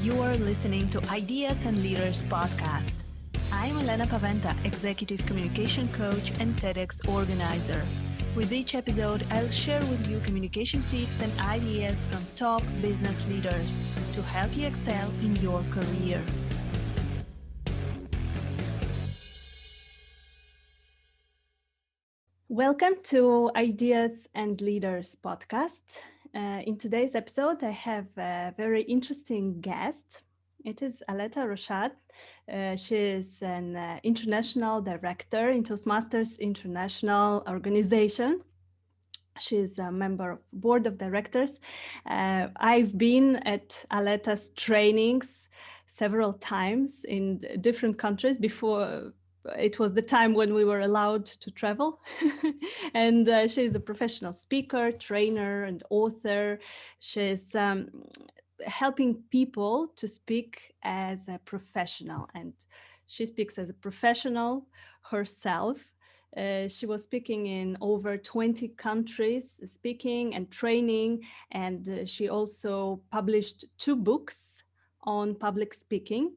You are listening to Ideas and Leaders podcast. I'm Elena Paventa, Executive Communication Coach and TEDx organizer. With each episode, I'll share with you communication tips and ideas from top business leaders to help you excel in your career. Welcome to Ideas and Leaders podcast. In today's episode, I have a very interesting guest. It is Aletta Rochat. She is an international director in Toastmasters International organization. She is a member of board of directors. I've been at Aletta's trainings several times in different countries before. It was the time when we were allowed to travel. And she is a professional speaker, trainer, and author. She's helping people to speak as a professional, and she speaks as a professional herself. She was speaking in over 20 countries, speaking and training, and she also published 2 books on public speaking.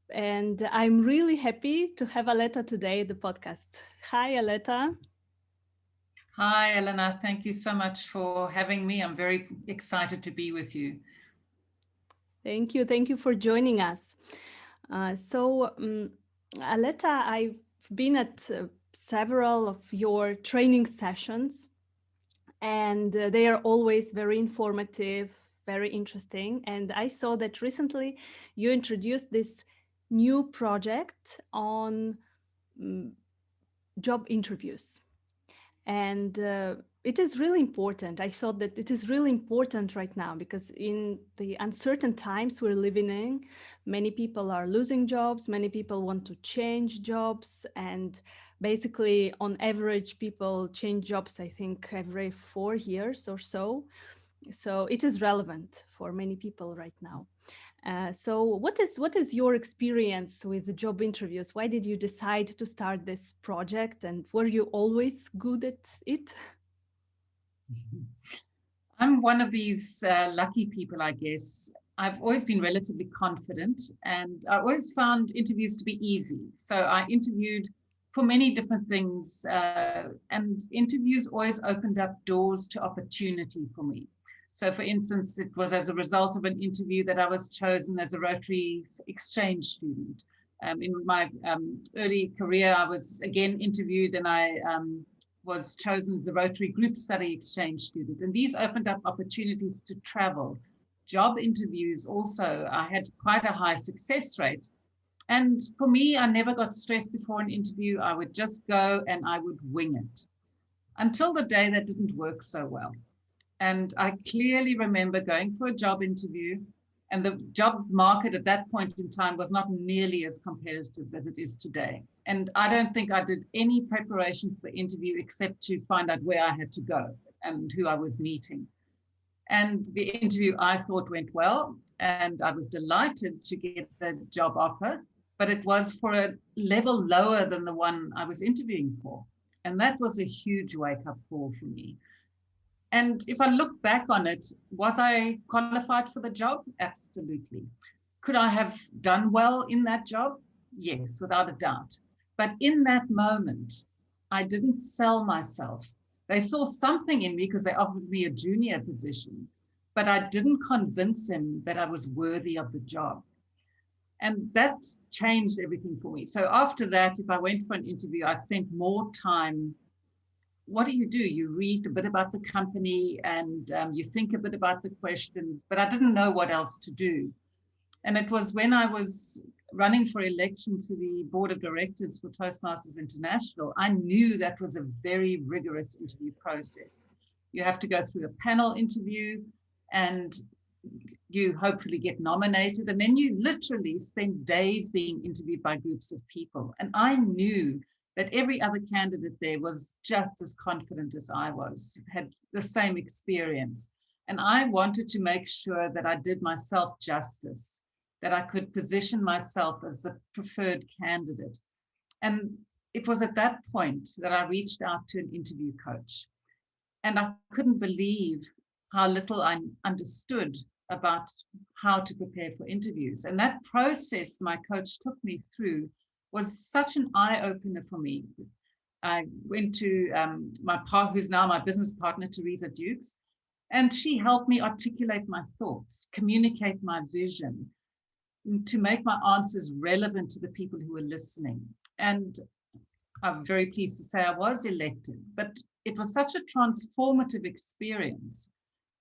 And I'm really happy to have Aletta today at the podcast. Hi, Aletta. Hi, Elena. Thank you so much for having me. I'm very excited to be with you. Thank you. Thank you for joining us. Aletta, I've been at several of your training sessions, and they are always very informative, very interesting. And I saw that recently you introduced this new project on job interviews. And it is really important. I thought that it is really important right now because in the uncertain times we're living in, many people are losing jobs, many people want to change jobs, and basically on average people change jobs, I think, every 4 years or so. So it is relevant for many people right now. So what is your experience with the job interviews? Why did you decide to start this project, and were you always good at it? I'm one of these lucky people, I guess. I've always been relatively confident, and I always found interviews to be easy. So I interviewed for many different things, and interviews always opened up doors to opportunity for me. So, for instance, it was as a result of an interview that I was chosen as a Rotary exchange student. In my early career, I was again interviewed, and I was chosen as a Rotary Group Study exchange student. And these opened up opportunities to travel. Job interviews also, I had quite a high success rate. And for me, I never got stressed before an interview. I would just go and I would wing it until the day that didn't work so well. And I clearly remember going for a job interview, and the job market at that point in time was not nearly as competitive as it is today. And I don't think I did any preparation for the interview except to find out where I had to go and who I was meeting. And the interview I thought went well, and I was delighted to get the job offer, but it was for a level lower than the one I was interviewing for. And that was a huge wake-up call for me. And if I look back on it, was I qualified for the job? Absolutely. Could I have done well in that job? Yes, without a doubt. But in that moment, I didn't sell myself. They saw something in me because they offered me a junior position, but I didn't convince them that I was worthy of the job. And that changed everything for me. So after that, if I went for an interview, I spent more time. What do? You read a bit about the company, and you think a bit about the questions, but I didn't know what else to do. And it was when I was running for election to the board of directors for Toastmasters International, I knew that was a very rigorous interview process. You have to go through a panel interview, and you hopefully get nominated, and then you literally spend days being interviewed by groups of people. And I knew that every other candidate there was just as confident as I was, had the same experience. And I wanted to make sure that I did myself justice, that I could position myself as the preferred candidate. And it was at that point that I reached out to an interview coach. And I couldn't believe how little I understood about how to prepare for interviews. And that process my coach took me through was such an eye-opener for me. I went to my partner, who's now my business partner, Teresa Dukes, and she helped me articulate my thoughts, communicate my vision, to make my answers relevant to the people who were listening. And I'm very pleased to say I was elected, but it was such a transformative experience.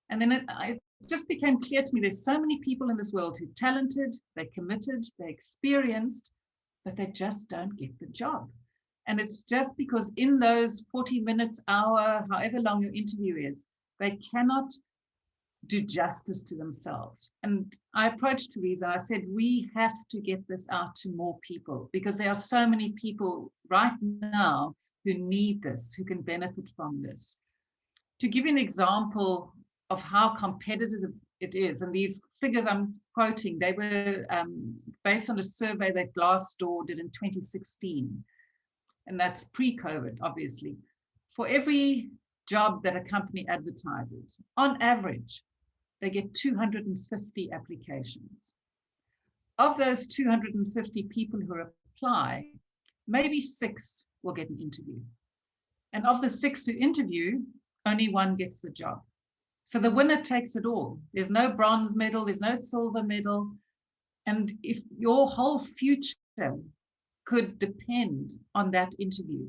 And then it just became clear to me there's so many people in this world who are talented, they're committed, they're experienced, but they just don't get the job. And it's just because in those 40 minutes, hour, however long your interview is, they cannot do justice to themselves. And I approached Teresa. I said, we have to get this out to more people because there are so many people right now who need this, who can benefit from this. To give you an example of how competitive it is, and these figures I'm quoting, they were based on a survey that Glassdoor did in 2016. And that's pre-COVID, obviously. For every job that a company advertises, on average, they get 250 applications. Of those 250 people who apply, maybe 6 will get an interview. And of the 6 who interview, only 1 gets the job. So the winner takes it all. There's no bronze medal, there's no silver medal. And if your whole future could depend on that interview.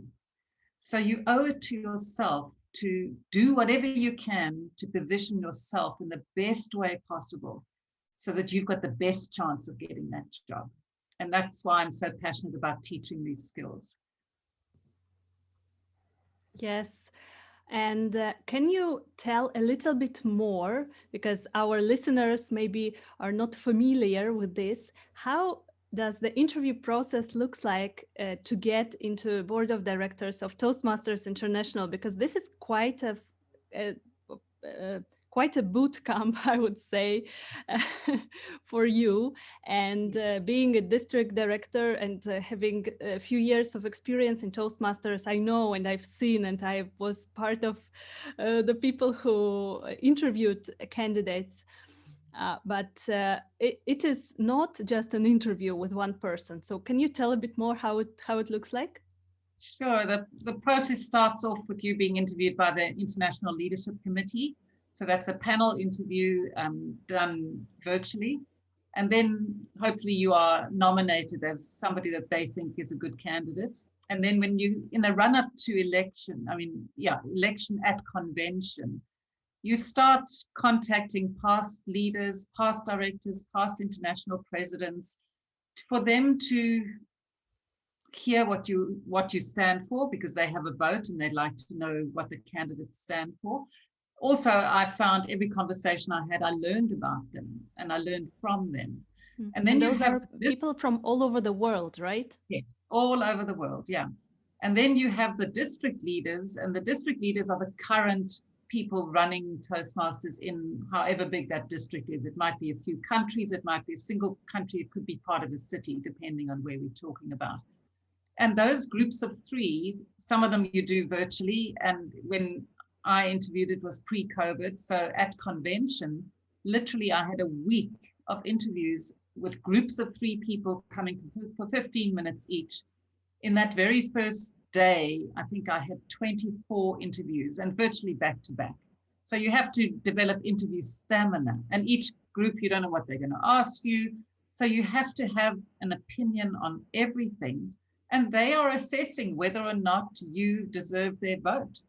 So you owe it to yourself to do whatever you can to position yourself in the best way possible so that you've got the best chance of getting that job. And that's why I'm so passionate about teaching these skills. Yes. And can you tell a little bit more, because our listeners maybe are not familiar with this, how does the interview process looks like to get into board of directors of Toastmasters International? Because this is quite a boot camp, I would say, for you. And being a district director and having a few years of experience in Toastmasters, I know and I've seen, and I was part of the people who interviewed candidates. But it is not just an interview with one person. So can you tell a bit more how it looks like? Sure. The process starts off with you being interviewed by the International Leadership Committee. So that's a panel interview done virtually. And then hopefully you are nominated as somebody that they think is a good candidate. And then when you, in the run up to election, election at convention, you start contacting past leaders, past directors, past international presidents for them to hear what you stand for, because they have a vote and they'd like to know what the candidates stand for. Also, I found every conversation I had, I learned about them and I learned from them. And then those are people from all over the world, right? Yeah, all over the world, yeah. And then you have the district leaders, and the district leaders are the current people running Toastmasters in however big that district is. It might be a few countries, it might be a single country, it could be part of a city, depending on where we're talking about. And those groups of 3, some of them you do virtually, and when I interviewed, it was pre-COVID. So at convention, literally I had a week of interviews with groups of 3 people coming for 15 minutes each. In that very first day, I think I had 24 interviews and virtually back to back. So you have to develop interview stamina, and each group, you don't know what they're going to ask you. So you have to have an opinion on everything, and they are assessing whether or not you deserve their vote.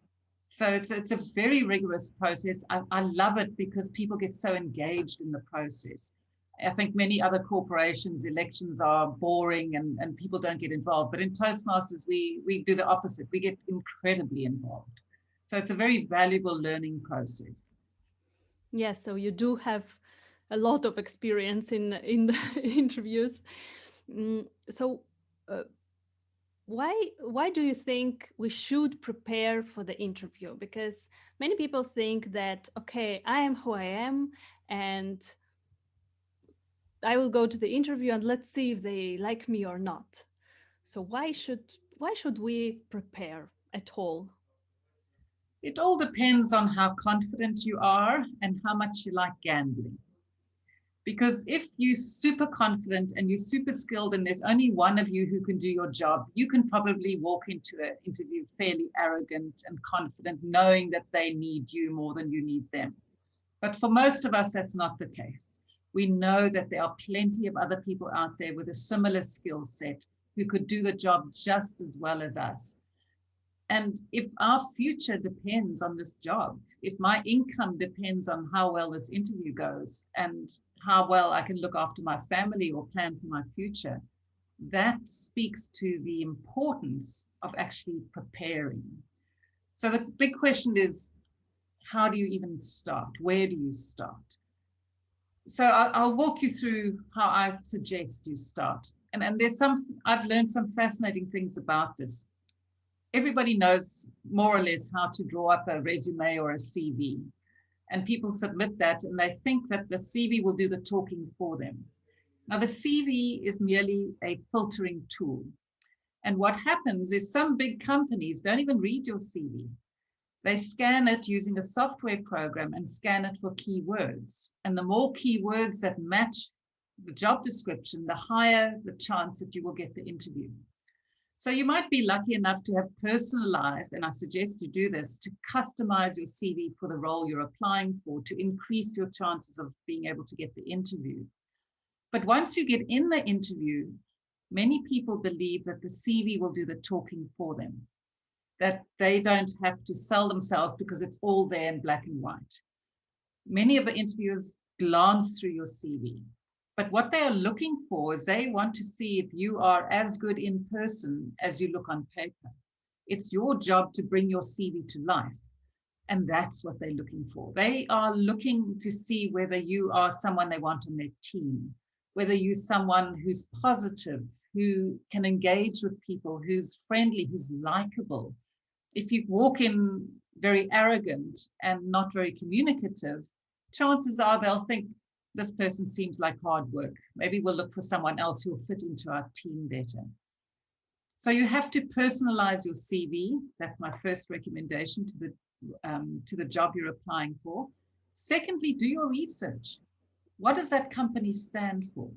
So it's a very rigorous process. I love it because people get so engaged in the process. I think many other corporations, elections are boring and people don't get involved. But in Toastmasters, we do the opposite. We get incredibly involved. So it's a very valuable learning process. Yes, so you do have a lot of experience in the interviews. So why do you think we should prepare for the interview? Because many people think that, okay, I am who I am, and I will go to the interview and let's see if they like me or not. So why should we prepare at all? It all depends on how confident you are and how much you like gambling. Because if you're super confident and you're super skilled and there's only one of you who can do your job, you can probably walk into an interview fairly arrogant and confident, knowing that they need you more than you need them. But for most of us, that's not the case. We know that there are plenty of other people out there with a similar skill set who could do the job just as well as us. And if our future depends on this job, if my income depends on how well this interview goes and how well I can look after my family or plan for my future, that speaks to the importance of actually preparing. So the big question is, how do you even start? Where do you start? So I'll walk you through how I suggest you start. And I've learned some fascinating things about this. Everybody knows more or less how to draw up a resume or a CV. And people submit that and they think that the CV will do the talking for them. Now, the CV is merely a filtering tool. And what happens is some big companies don't even read your CV. They scan it using a software program and scan it for keywords. And the more keywords that match the job description, the higher the chance that you will get the interview. So you might be lucky enough to have personalized, and I suggest you do this, to customize your CV for the role you're applying for to increase your chances of being able to get the interview. But once you get in the interview, many people believe that the CV will do the talking for them, that they don't have to sell themselves because it's all there in black and white. Many of the interviewers glance through your CV. But what they are looking for is they want to see if you are as good in person as you look on paper. It's your job to bring your CV to life. And that's what they're looking for. They are looking to see whether you are someone they want on their team, whether you're someone who's positive, who can engage with people, who's friendly, who's likable. If you walk in very arrogant and not very communicative, chances are they'll think, this person seems like hard work. Maybe we'll look for someone else who will fit into our team better. So you have to personalize your CV. That's my first recommendation to the job you're applying for. Secondly, do your research. What does that company stand for?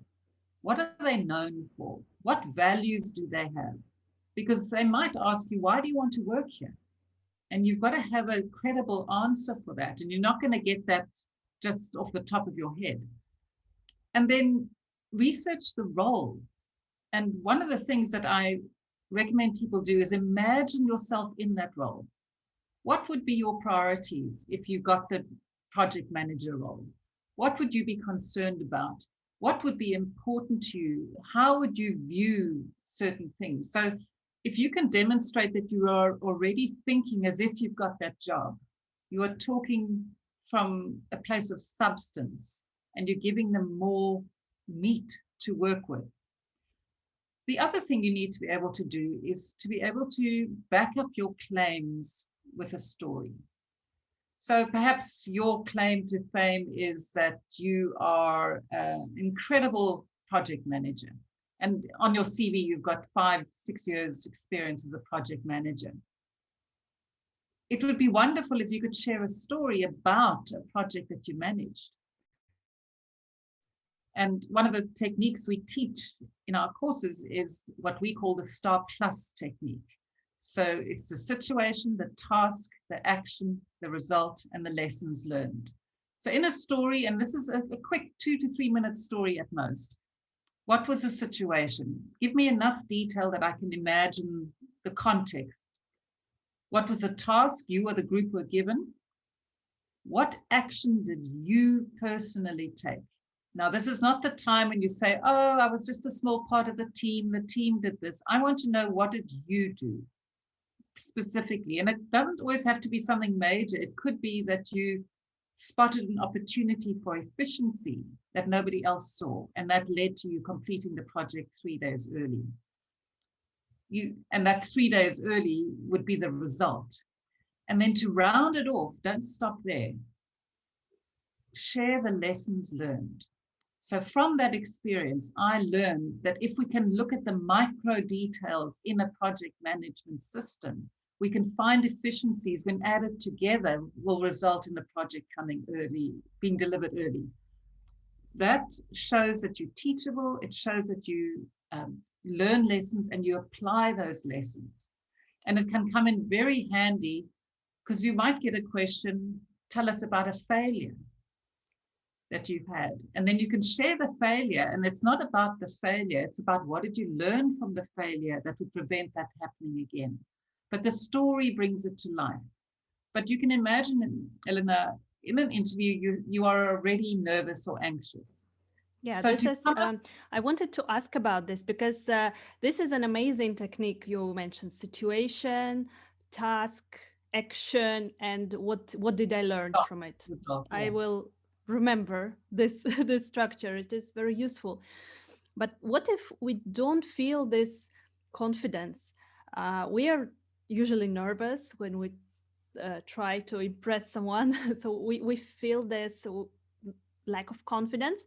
What are they known for? What values do they have? Because they might ask you, why do you want to work here? And you've got to have a credible answer for that. And you're not going to get that just off the top of your head. And then research the role. And one of the things that I recommend people do is imagine yourself in that role. What would be your priorities if you got the project manager role? What would you be concerned about? What would be important to you? How would you view certain things? So if you can demonstrate that you are already thinking as if you've got that job, you are talking from a place of substance and you're giving them more meat to work with. The other thing you need to be able to do is to be able to back up your claims with a story. So perhaps your claim to fame is that you are an incredible project manager. And on your CV, you've got 5-6 years experience as a project manager. It would be wonderful if you could share a story about a project that you managed. And one of the techniques we teach in our courses is what we call the STAR Plus technique. So it's the situation, the task, the action, the result, and the lessons learned. So in a story, and this is a quick 2 to 3 minute story at most, what was the situation? Give me enough detail that I can imagine the context. What was the task you or the group were given? What action did you personally take? Now, this is not the time when you say, oh, I was just a small part of the team did this. I want to know, what did you do specifically? And it doesn't always have to be something major. It could be that you spotted an opportunity for efficiency that nobody else saw, and that led to you completing the project 3 days early. And that 3 days early would be the result. And then to round it off, don't stop there. Share the lessons learned. So from that experience, I learned that if we can look at the micro details in a project management system, we can find efficiencies when added together will result in the project coming early, being delivered early. that shows that you're teachable. It shows that you learn lessons and you apply those lessons. And it can come in very handy because you might get a question, tell us about a failure that you've had. And then you can share the failure. And it's not about the failure, it's about what did you learn from the failure that would prevent that happening again. But the story brings it to life. But you can imagine, Eleanor, in an interview, you are already nervous or anxious. Yeah, So this to is, come up, I wanted to ask about this because this is an amazing technique. You mentioned situation, task, action, and what did I learn from it? I yeah, will remember this this structure. It is very useful. But what if we don't feel this confidence? We are usually nervous when we try to impress someone. So we feel this lack of confidence.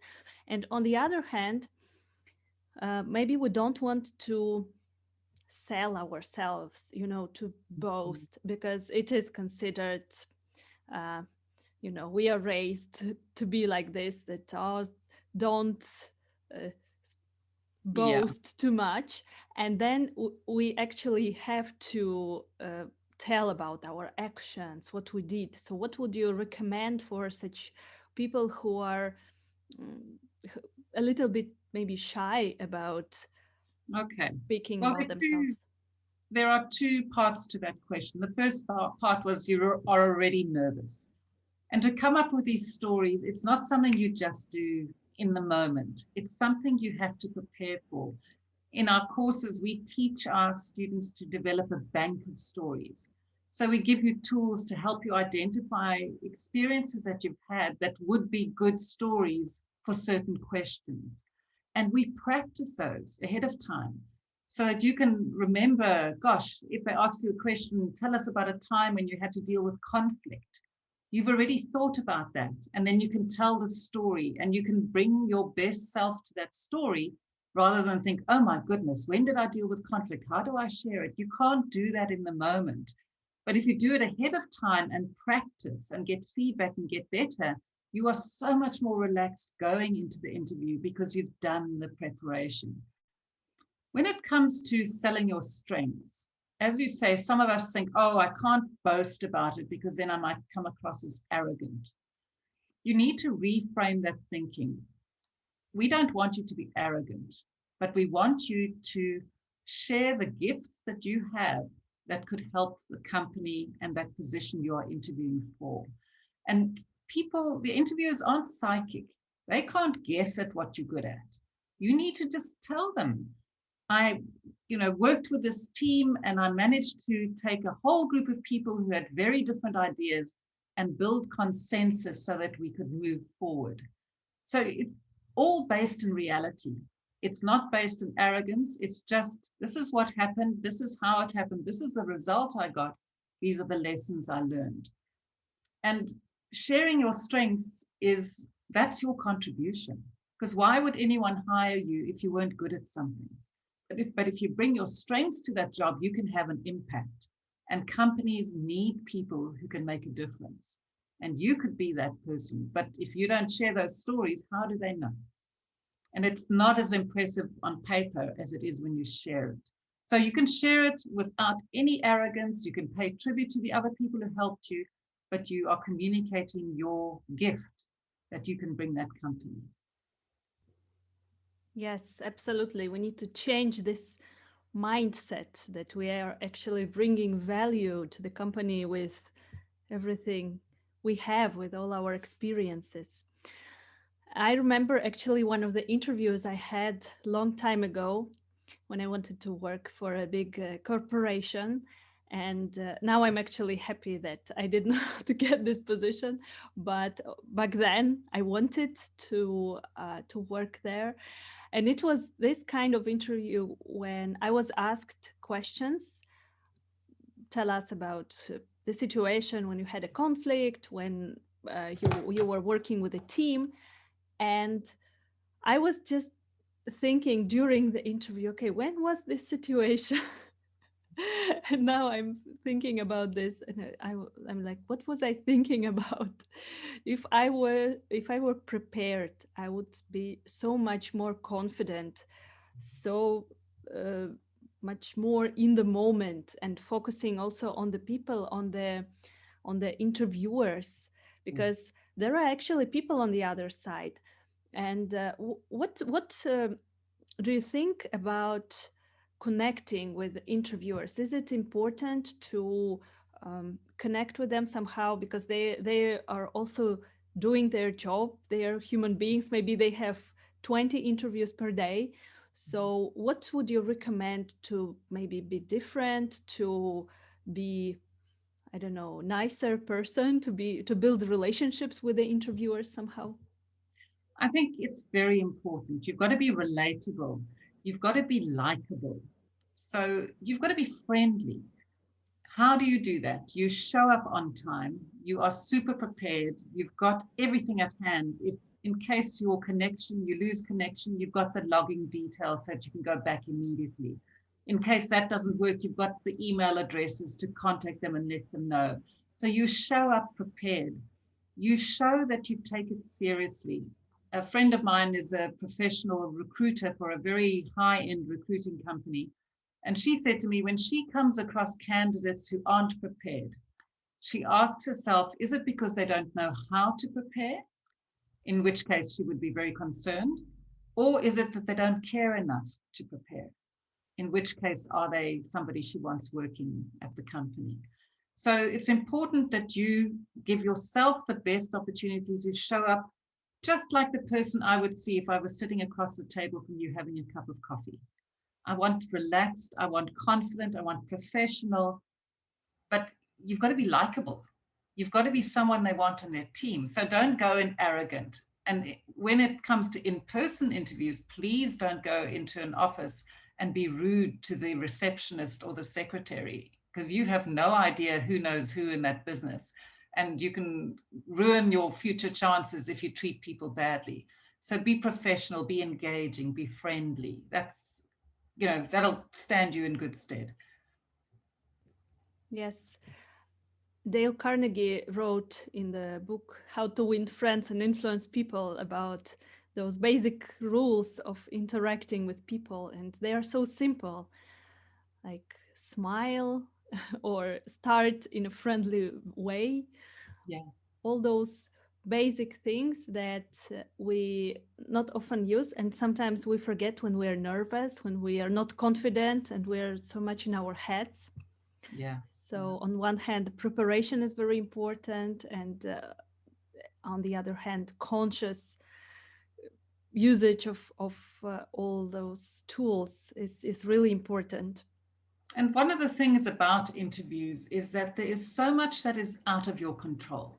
And on the other hand, maybe we don't want to sell ourselves, to boast, because it is considered, uh, we are raised to be like this, that don't uh, yeah. boast too much. And then we actually have to tell about our actions, what we did. So what would you recommend for such people who are mm, a little bit maybe shy about Okay. speaking Well, about themselves? there are two parts to that question. The first part was you are already nervous. And to come up with these stories, it's not something you just do in the moment. It's something you have to prepare for. In our courses, we teach our students to develop a bank of stories. So we give you tools to help you identify experiences that you've had that would be good stories for certain questions. And we practice those ahead of time so that you can remember, gosh, if they ask you a question, tell us about a time when you had to deal with conflict. You've already thought about that. And then you can tell the story and you can bring your best self to that story rather than think, oh my goodness, when did I deal with conflict? How do I share it? You can't do that in the moment. But if you do it ahead of time and practice and get feedback and get better, you are so much more relaxed going into the interview because you've done the preparation. When it comes to selling your strengths, as you say, some of us think, oh, I can't boast about it because then I might come across as arrogant. You need to reframe that thinking. We don't want you to be arrogant, but we want you to share the gifts that you have that could help the company and that position you are interviewing for. And people, the interviewers aren't psychic. They can't guess at what you're good at. You need to just tell them, I, worked with this team and I managed to take a whole group of people who had very different ideas and build consensus so that we could move forward. So it's all based in reality. It's not based in arrogance. It's just, this is what happened. This is how it happened. This is the result I got. These are the lessons I learned. And sharing your strengths that's your contribution. Because why would anyone hire you if you weren't good at something? But if you bring your strengths to that job, you can have an impact. And companies need people who can make a difference. And you could be that person. But if you don't share those stories, how do they know? And it's not as impressive on paper as it is when you share it. So you can share it without any arrogance. You can pay tribute to the other people who helped you, but you are communicating your gift that you can bring that company. Yes, absolutely. We need to change this mindset that we are actually bringing value to the company with everything we have, with all our experiences. I remember actually one of the interviews I had long time ago when I wanted to work for a big corporation. And now I'm actually happy that I did not get this position. But back then I wanted to work there. And it was this kind of interview when I was asked questions. Tell us about the situation when you had a conflict, when you were working with a team. And I was just thinking during the interview, okay, when was this situation? And now I'm thinking about this, and I'm like, what was I thinking about? If I were prepared, I would be so much more confident, so uh, much more in the moment, and focusing also on the people, on the interviewers, Mm. because there are actually people on the other side. And what do you think about connecting with interviewers? Is it important to connect with them somehow, because they are also doing their job? They are human beings. Maybe they have 20 interviews per day. So what would you recommend to maybe be different, to be, I don't know, nicer person, to build relationships with the interviewers somehow? I think it's very important. You've got to be relatable. You've got to be likable. So you've got to be friendly. How do you do that? You show up on time. You are super prepared. You've got everything at hand. If in case your connection, you lose connection, you've got the logging details so that you can go back immediately. In case that doesn't work, you've got the email addresses to contact them and let them know. So you show up prepared. You show that you take it seriously. A friend of mine is a professional recruiter for a very high end recruiting company. And she said to me, when she comes across candidates who aren't prepared, she asks herself, is it because they don't know how to prepare? In which case she would be very concerned. Or is it that they don't care enough to prepare? In which case, are they somebody she wants working at the company? So it's important that you give yourself the best opportunity to show up just like the person I would see if I was sitting across the table from you having a cup of coffee. I want relaxed, I want confident, I want professional, but you've got to be likable. You've got to be someone they want on their team. So don't go in arrogant. And when it comes to in person interviews, please don't go into an office and be rude to the receptionist or the secretary, because you have no idea who knows who in that business. And you can ruin your future chances if you treat people badly. So be professional, be engaging, be friendly. That'll stand you in good stead. Yes. Dale Carnegie wrote in the book How to Win Friends and Influence People about those basic rules of interacting with people, and they are so simple, like smile or start in a friendly way. Yeah, All those basic things that we not often use, and sometimes we forget when we are nervous, when we are not confident, and we're so much in our heads. yeah, yeah. So on one hand, preparation is very important, and on the other hand, conscious usage of all those tools is really important. And one of the things about interviews is that there is so much that is out of your control.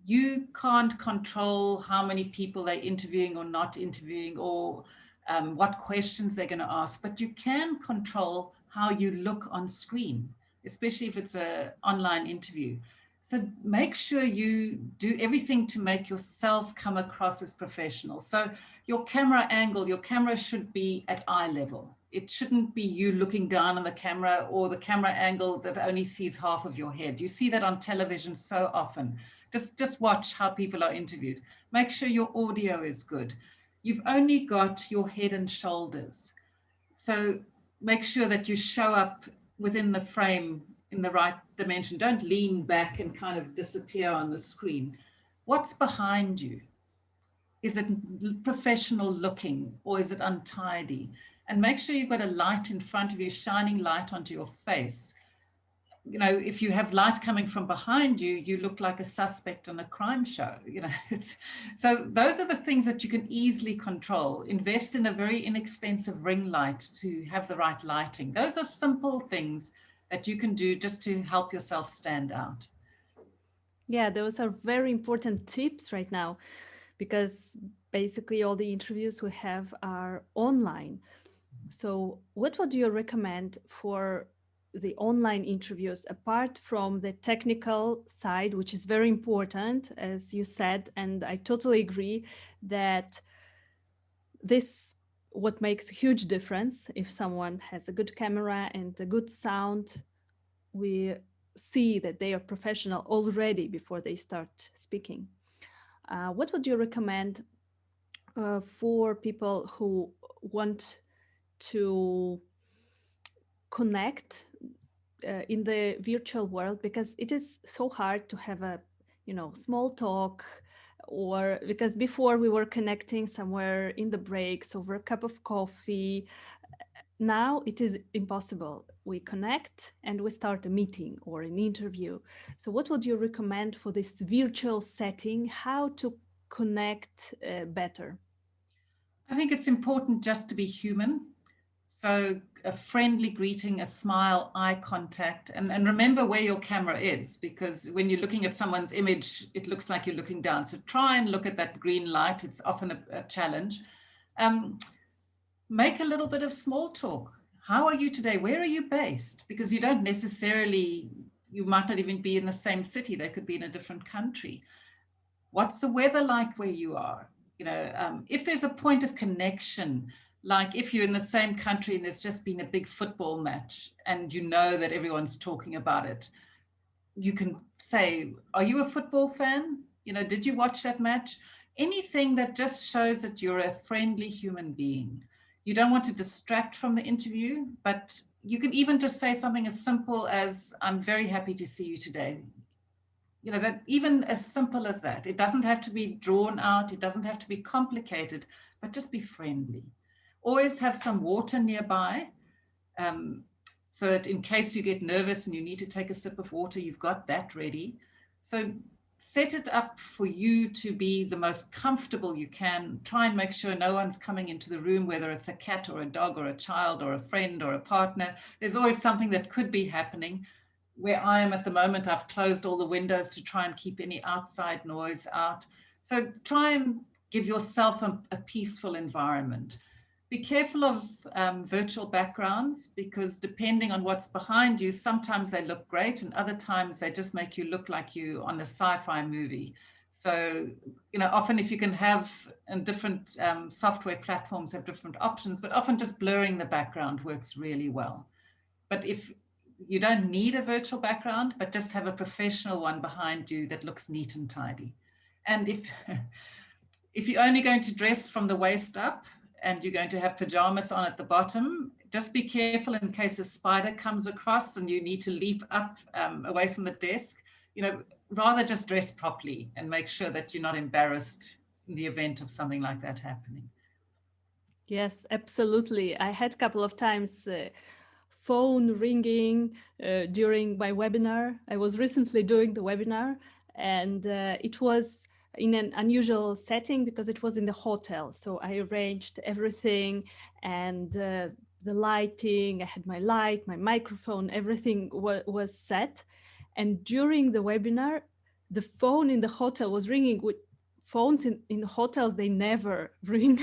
You can't control how many people they're interviewing or not interviewing, or what questions they're going to ask, but you can control how you look on screen, especially if it's an online interview. So make sure you do everything to make yourself come across as professional. So your camera angle, your camera should be at eye level. It shouldn't be you looking down on the camera, or the camera angle that only sees half of your head. You see that on television so often. Just watch how people are interviewed. Make sure your audio is good. You've only got your head and shoulders. So make sure that you show up within the frame in the right dimension. Don't lean back and kind of disappear on the screen. What's behind you? Is it professional looking, or is it untidy? And make sure you've got a light in front of you, shining light onto your face. If you have light coming from behind you, you look like a suspect on a crime show. It's so those are the things that you can easily control. Invest in a very inexpensive ring light to have the right lighting. Those are simple things that you can do just to help yourself stand out. Yeah, those are very important tips right now, because basically all the interviews we have are online. So, what would you recommend for the online interviews, apart from the technical side, which is very important, as you said, and I totally agree that this what makes a huge difference. If someone has a good camera and a good sound, we see that they are professional already before they start speaking. What would you recommend for people who want to connect in the virtual world, because it is so hard to have a small talk, or because before we were connecting somewhere in the breaks over a cup of coffee. Now it is impossible. We connect and we start a meeting or an interview. So what would you recommend for this virtual setting, how to connect better? I think it's important just to be human. So a friendly greeting, a smile, eye contact, and remember where your camera is, because when you're looking at someone's image, it looks like you're looking down. So try and look at that green light. It's often a challenge. Um, Make a little bit of small talk. How are you today? Where are you based? Because you don't necessarily, you might not even be in the same city. They could be in a different country. What's the weather like where you are? If there's a point of connection, like if you're in the same country and there's just been a big football match and you know that everyone's talking about it, you can say, are you a football fan? Did you watch that match? Anything that just shows that you're a friendly human being. You don't want to distract from the interview, but you can even just say something as simple as, I'm very happy to see you today. That even as simple as that. It doesn't have to be drawn out. It doesn't have to be complicated, but just be friendly. Always have some water nearby, um, so that in case you get nervous and you need to take a sip of water, you've got that ready. So set it up for you to be the most comfortable you can. Try and make sure no one's coming into the room, whether it's a cat or a dog or a child or a friend or a partner. There's always something that could be happening. Where I am at the moment, I've closed all the windows to try and keep any outside noise out. So try and give yourself a peaceful environment. Be careful of virtual backgrounds, because depending on what's behind you, sometimes they look great and other times they just make you look like you on a sci-fi movie. So, often if you can have, and different software platforms have different options, but often just blurring the background works really well. But if you don't need a virtual background, but just have a professional one behind you that looks neat and tidy. And if you're only going to dress from the waist up and you're going to have pajamas on at the bottom, just be careful in case a spider comes across and you need to leap up away from the desk. Rather just dress properly and make sure that you're not embarrassed in the event of something like that happening. Yes, absolutely. I had a couple of times phone ringing during my webinar. I was recently doing the webinar, and it was in an unusual setting because it was in the hotel. So I arranged everything, and the lighting, I had my light, my microphone, everything was set. And during the webinar, the phone in the hotel was ringing. With phones in hotels, they never ring.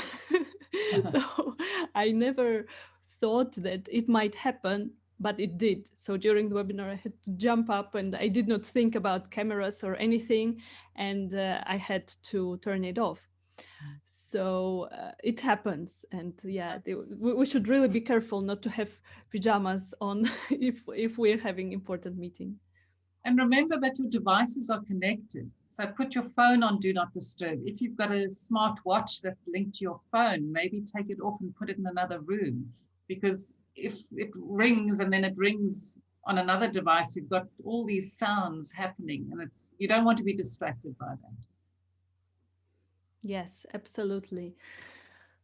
So I never thought that it might happen, but it did. So during the webinar, I had to jump up, and I did not think about cameras or anything, and I had to turn it off. So it happens, and yeah, we should really be careful not to have pajamas on if we're having important meeting. And remember that your devices are connected. So put your phone on Do Not Disturb. If you've got a smart watch that's linked to your phone, maybe take it off and put it in another room. Because if it rings and then it rings on another device, you've got all these sounds happening, and you don't want to be distracted by that. Yes, absolutely.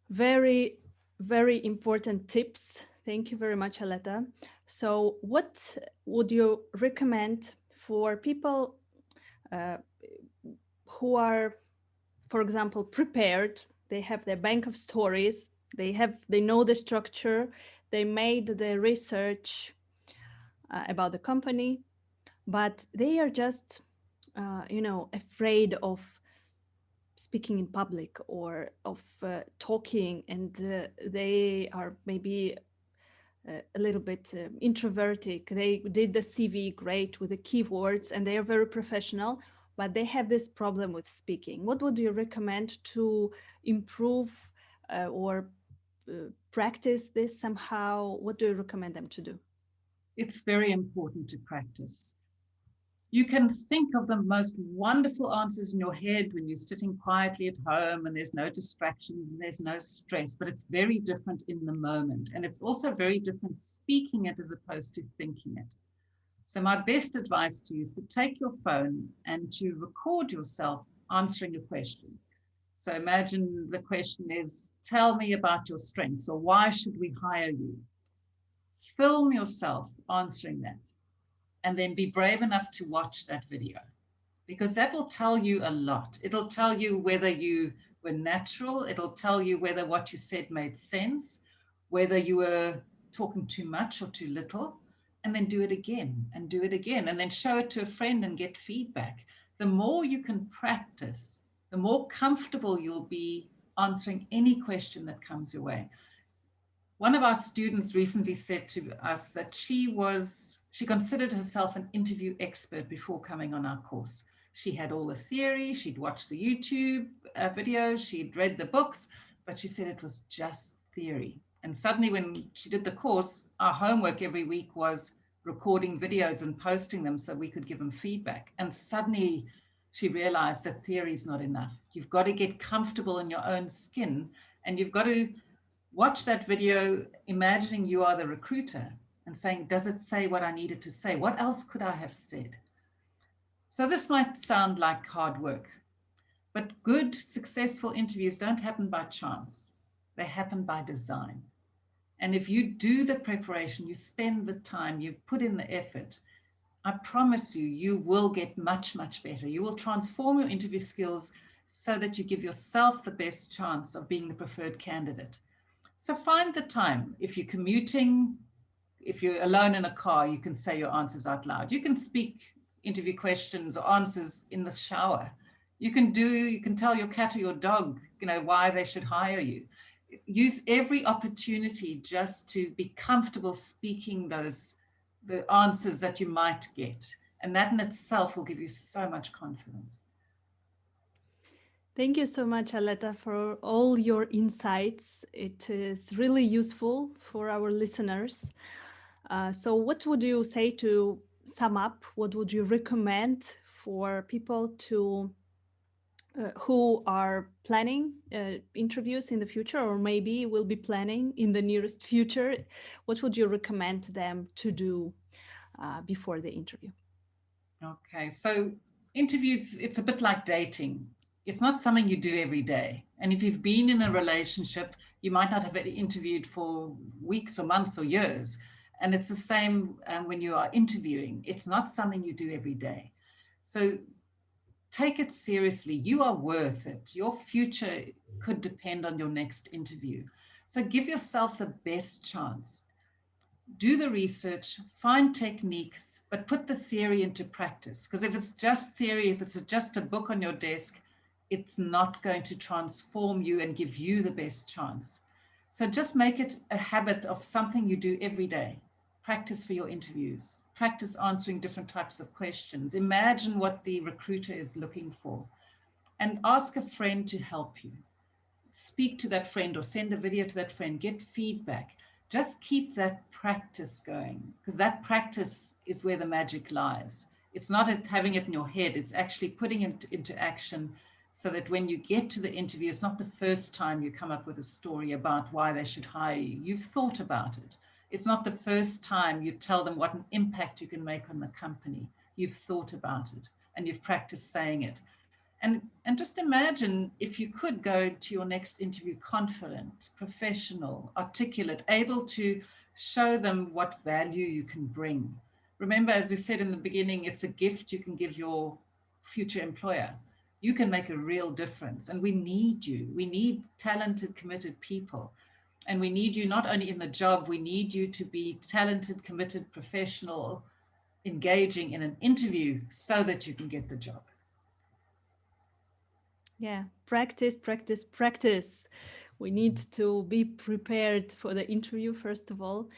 Very, very important tips. Thank you very much, Aletta. So, what would you recommend for people uh, who are, for example, prepared? They have their bank of stories. They know the structure. They made the research about the company, but they are just, afraid of speaking in public or of talking, and they are maybe a little bit introverted. They did the CV great with the keywords and they are very professional, but they have this problem with speaking. What would you recommend to improve or practice this somehow? What do you recommend them to do? It's very important to practice. You can think of the most wonderful answers in your head when you're sitting quietly at home and there's no distractions and there's no stress, but it's very different in the moment. And it's also very different speaking it as opposed to thinking it. So my best advice to you is to take your phone and to record yourself answering a question. So imagine the question is, tell me about your strengths, or why should we hire you? Film yourself answering that, and then be brave enough to watch that video, because that will tell you a lot. It'll tell you whether you were natural. It'll tell you whether what you said made sense, whether you were talking too much or too little. And then do it again and do it again, and then show it to a friend and get feedback. The more you can practice, the more comfortable you'll be answering any question that comes your way. One of our students recently said to us that she considered herself an interview expert before coming on our course. She had all the theory, she'd watched the YouTube videos, she'd read the books, but she said it was just theory. And suddenly when she did the course, our homework every week was recording videos and posting them so we could give them feedback. And suddenly she realized that theory is not enough. You've got to get comfortable in your own skin, and you've got to watch that video imagining you are the recruiter and saying, does it say what I needed to say? What else could I have said? So this might sound like hard work, but good, successful interviews don't happen by chance. They happen by design. And if you do the preparation, you spend the time, you put in the effort, I promise you, you will get much, much better. You will transform your interview skills so that you give yourself the best chance of being the preferred candidate. So find the time. If you're commuting, if you're alone in a car, you can say your answers out loud. You can speak interview questions or answers in the shower. You can tell your cat or your dog, why they should hire you. Use every opportunity just to be comfortable speaking the answers that you might get. And that in itself will give you so much confidence. Thank you so much, Aletta, for all your insights. It is really useful for our listeners. So, what would you say to sum up? What would you recommend for people to who are planning interviews in the future, or maybe will be planning in the nearest future? What would you recommend them to do before the interview? Okay, so interviews, it's a bit like dating. It's not something you do every day. And if you've been in a relationship, you might not have been interviewed for weeks or months or years. And it's the same when you are interviewing. It's not something you do every day. So take it seriously. You are worth it. Your future could depend on your next interview. So give yourself the best chance. Do the research, find techniques, but put the theory into practice. Because if it's just theory, if it's just a book on your desk, it's not going to transform you and give you the best chance. So just make it a habit of something you do every day. Practice for your interviews, practice answering different types of questions. Imagine what the recruiter is looking for, and ask a friend to help you. Speak to that friend or send a video to that friend, get feedback. Just keep that practice going, because that practice is where the magic lies. It's not having it in your head, it's actually putting it into action, so that when you get to the interview, it's not the first time you come up with a story about why they should hire you. You've thought about it. It's not the first time you tell them what an impact you can make on the company. You've thought about it and you've practiced saying it. And just imagine if you could go to your next interview confident, professional, articulate, able to show them what value you can bring. Remember, as we said in the beginning, it's a gift you can give your future employer. You can make a real difference, and we need you. We need talented, committed people. And we need you not only in the job, we need you to be talented, committed, professional, engaging in an interview so that you can get the job. Yeah, practice, practice, practice. We need to be prepared for the interview, first of all.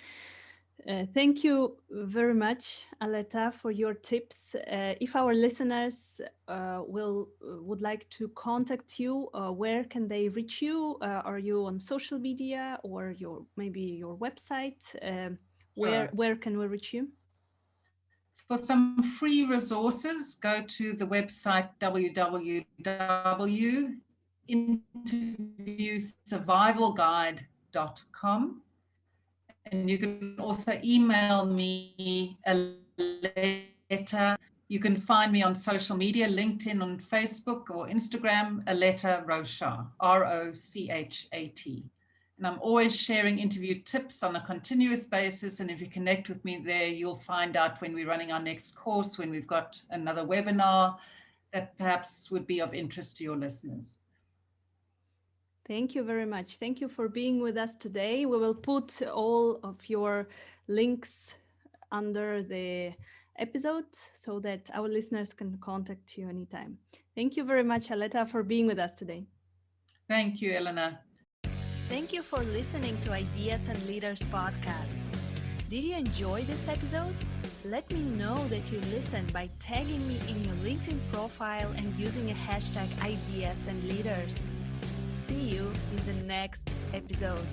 Thank you very much, Aletta, for your tips. If our listeners would like to contact you, where can they reach you? Are you on social media or maybe your website? Where can we reach you? For some free resources, go to the website www.interviewsurvivalguide.com. And you can also email me a letter. You can find me on social media, LinkedIn, on Facebook or Instagram, Aletta Rochat, Rochat. And I'm always sharing interview tips on a continuous basis. And if you connect with me there, you'll find out when we're running our next course, when we've got another webinar that perhaps would be of interest to your listeners. Thank you very much. Thank you for being with us today. We will put all of your links under the episode so that our listeners can contact you anytime. Thank you very much, Aletta, for being with us today. Thank you, Elena. Thank you for listening to Ideas and Leaders podcast. Did you enjoy this episode? Let me know that you listened by tagging me in your LinkedIn profile and using a hashtag Ideas and Leaders. See you in the next episode.